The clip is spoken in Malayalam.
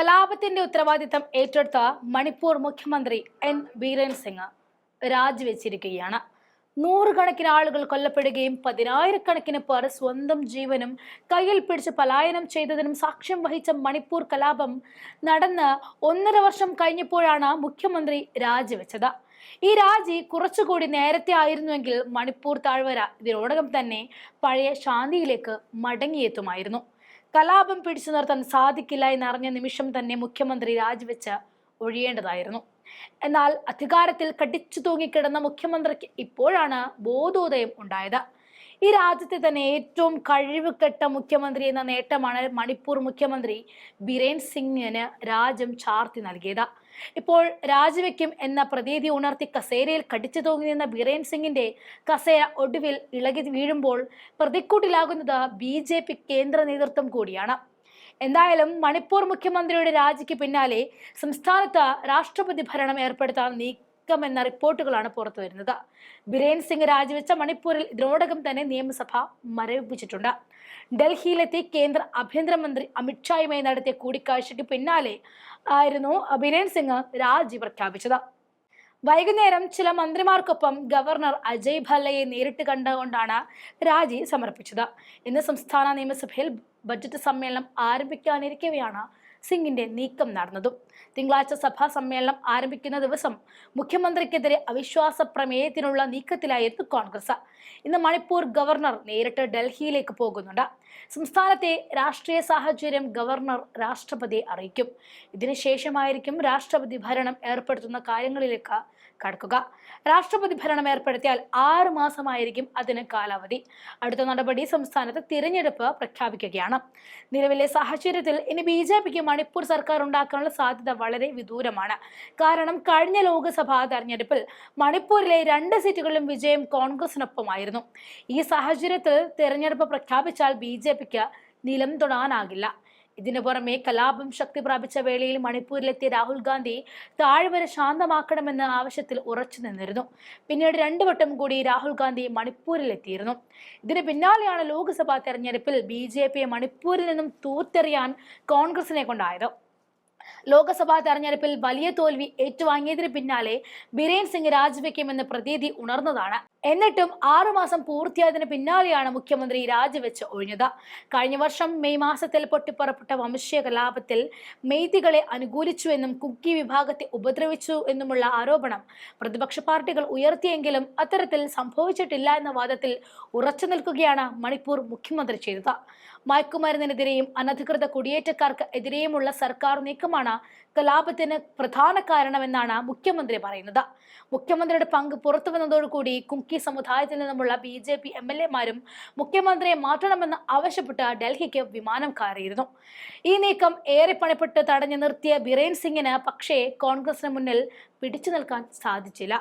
കലാപത്തിന്റെ ഉത്തരവാദിത്തം ഏറ്റെടുത്ത മണിപ്പൂർ മുഖ്യമന്ത്രി എൻ ബീരൻ സിംഗ് രാജിവെച്ചിരിക്കുകയാണ്. നൂറുകണക്കിന് ആളുകൾ കൊല്ലപ്പെടുകയും പതിനായിരക്കണക്കിന് പേർ സ്വന്തം ജീവനും കയ്യിൽ പിടിച്ച് പലായനം ചെയ്തതിനും സാക്ഷ്യം വഹിച്ച മണിപ്പൂർ കലാപം നടന്ന് 1.5 വർഷം കഴിഞ്ഞപ്പോഴാണ് മുഖ്യമന്ത്രി രാജിവെച്ചത്. ഈ രാജി കുറച്ചുകൂടി നേരത്തെ ആയിരുന്നുവെങ്കിൽ മണിപ്പൂർ താഴ്വര ഇതിനോടകം തന്നെ പഴയ ശാന്തിയിലേക്ക് മടങ്ങിയെത്തുമായിരുന്നു. കലാപം പിടിച്ചു നിർത്താൻ സാധിക്കില്ല എന്നറിഞ്ഞ നിമിഷം തന്നെ മുഖ്യമന്ത്രി രാജിവെച്ച് ഒഴിയേണ്ടതായിരുന്നു. എന്നാൽ അധികാരത്തിൽ കടിച്ചു തൂങ്ങിക്കിടന്ന മുഖ്യമന്ത്രിക്ക് ഇപ്പോഴാണ് ബോധോദയം ഉണ്ടായത്. ഈ രാജ്യത്തെ തന്നെ ഏറ്റവും കഴിവുകെട്ട മുഖ്യമന്ത്രി എന്ന നേട്ടമാണ് മണിപ്പൂർ മുഖ്യമന്ത്രി ബിരേൻ സിംഗിന് രാജ്യം ചാർത്തി നൽകിയത്. ഇപ്പോൾ രാജിവെക്കും എന്ന പ്രതീതി ഉണർത്തി കസേരയിൽ കടിച്ചു തൂങ്ങി നിന്ന ബിരേൻ സിംഗിന്റെ കസേര ഒടുവിൽ ഇളകി വീഴുമ്പോൾ പ്രതിക്കൂട്ടിലാകുന്നത് BJP കേന്ദ്ര നേതൃത്വം കൂടിയാണ്. എന്തായാലും മണിപ്പൂർ മുഖ്യമന്ത്രിയുടെ രാജിക്ക് പിന്നാലെ സംസ്ഥാനത്ത് രാഷ്ട്രപതി ഭരണം ഏർപ്പെടുത്താൻ നീക്കമെന്ന റിപ്പോർട്ടുകളാണ് പുറത്തു വരുന്നത്. ബിരേൻ സിംഗ് രാജിവെച്ച മണിപ്പൂരിൽ ഇതിനോടകം തന്നെ നിയമസഭ മരവിപ്പിച്ചിട്ടുണ്ട്. ഡൽഹിയിലെത്തി കേന്ദ്ര ആഭ്യന്തരമന്ത്രി അമിത്ഷായുമായി നടത്തിയ കൂടിക്കാഴ്ചയ്ക്ക് പിന്നാലെ ആയിരുന്നു ബിരേൻ സിംഗ് രാജി പ്രഖ്യാപിച്ചത്. വൈകുന്നേരം ചില മന്ത്രിമാർക്കൊപ്പം ഗവർണർ അജയ് ഭല്ലയെ നേരിട്ട് കണ്ടുകൊണ്ടാണ് രാജി സമർപ്പിച്ചത്. ഇന്ന് സംസ്ഥാന നിയമസഭയിൽ ബജറ്റ് സമ്മേളനം ആരംഭിക്കാനിരിക്കവെയാണ് സിംഗിന്റെ നീക്കം നടന്നതും. തിങ്കളാഴ്ച സഭാ സമ്മേളനം ആരംഭിക്കുന്ന ദിവസം മുഖ്യമന്ത്രിക്കെതിരെ അവിശ്വാസ പ്രമേയത്തിനുള്ള നീക്കത്തിലായിരുന്നു കോൺഗ്രസ്. ഇന്ന് മണിപ്പൂർ ഗവർണർ നേരിട്ട് ഡൽഹിയിലേക്ക് പോകുന്നുണ്ട്. സംസ്ഥാനത്തെ രാഷ്ട്രീയ സാഹചര്യം ഗവർണർ രാഷ്ട്രപതിയെ അറിയിക്കും. ഇതിനുശേഷമായിരിക്കും രാഷ്ട്രപതി ഭരണം ഏർപ്പെടുത്തുന്ന കാര്യങ്ങളിലേക്ക് കടക്കുക. രാഷ്ട്രപതി ഭരണം ഏർപ്പെടുത്തിയാൽ 6 മാസമായിരിക്കും അതിന് കാലാവധി. അടുത്ത നടപടി സംസ്ഥാനത്ത് തിരഞ്ഞെടുപ്പ് പ്രഖ്യാപിക്കുകയാണ്. നിലവിലെ സാഹചര്യത്തിൽ ഇനി BJPക്ക് മണിപ്പൂർ സർക്കാർ ഉണ്ടാക്കാനുള്ള സാധ്യത വളരെ വിദൂരമാണ്. കാരണം കഴിഞ്ഞ ലോക്സഭാ തെരഞ്ഞെടുപ്പിൽ മണിപ്പൂരിലെ 2 സീറ്റുകളിലും വിജയം കോൺഗ്രസിനൊപ്പമായിരുന്നു. ഈ സാഹചര്യത്തിൽ തെരഞ്ഞെടുപ്പ് പ്രഖ്യാപിച്ചാൽ BJPക്ക് നിലം തൊടാനാകില്ല. ഇതിനു പുറമെ കലാപം ശക്തി പ്രാപിച്ച വേളയിൽ മണിപ്പൂരിലെത്തിയ രാഹുൽ ഗാന്ധി താഴ്വര ശാന്തമാക്കണമെന്ന ആവശ്യത്തിൽ ഉറച്ചു നിന്നിരുന്നു. പിന്നീട് 2 വട്ടം കൂടി രാഹുൽ ഗാന്ധി മണിപ്പൂരിലെത്തിയിരുന്നു. ഇതിന് പിന്നാലെയാണ് ലോക്സഭാ തെരഞ്ഞെടുപ്പിൽ BJPയെ മണിപ്പൂരിൽ നിന്നും തൂത്തെറിയാൻ കോൺഗ്രസിനെ കൊണ്ടായത്. ലോക്സഭാ തെരഞ്ഞെടുപ്പിൽ വലിയ തോൽവി ഏറ്റുവാങ്ങിയതിന് പിന്നാലെ ബിരേൻ സിംഗ് രാജിവെക്കുമെന്ന് പ്രതീതി ഉണർന്നതാണ്. എന്നിട്ടും 6 മാസം പൂർത്തിയായതിന് പിന്നാലെയാണ് മുഖ്യമന്ത്രി രാജിവെച്ച് ഒഴിഞ്ഞത്. കഴിഞ്ഞ വർഷം മെയ് മാസത്തിൽ പൊട്ടിപ്പുറപ്പെട്ട വംശീയ കലാപത്തിൽ മെയ്തികളെ അനുകൂലിച്ചുവെന്നും കുക്കി വിഭാഗത്തെ ഉപദ്രവിച്ചു എന്നുമുള്ള ആരോപണം പ്രതിപക്ഷ പാർട്ടികൾ ഉയർത്തിയെങ്കിലും അത്തരത്തിൽ സംഭവിച്ചിട്ടില്ല എന്ന വാദത്തിൽ ഉറച്ചു നിൽക്കുകയാണ് മണിപ്പൂർ മുഖ്യമന്ത്രി ചെയ്തത്. മയക്കുമരുന്നിനെതിരെയും അനധികൃത കുടിയേറ്റക്കാർക്ക് എതിരെയുമുള്ള സർക്കാർ നീക്കമാണ് കലാപത്തിന് പ്രധാന കാരണമെന്നാണ് മുഖ്യമന്ത്രി പറയുന്നത്. മുഖ്യമന്ത്രിയുടെ പങ്ക് പുറത്തു വന്നതോടുകൂടി കുക്കി സമുദായത്തിൽ നിന്നുമുള്ള BJP MLA-മാരും മുഖ്യമന്ത്രിയെ മാറ്റണമെന്ന് ആവശ്യപ്പെട്ട് ഡൽഹിക്ക് വിമാനം കയറിയിരുന്നു. ഈ നീക്കം ഏറെ പണിപ്പെട്ട് തടഞ്ഞു നിർത്തിയ ബിരേൻ സിംഗിന് പക്ഷേ കോൺഗ്രസിന് മുന്നിൽ പിടിച്ചു നിൽക്കാൻ സാധിച്ചില്ല.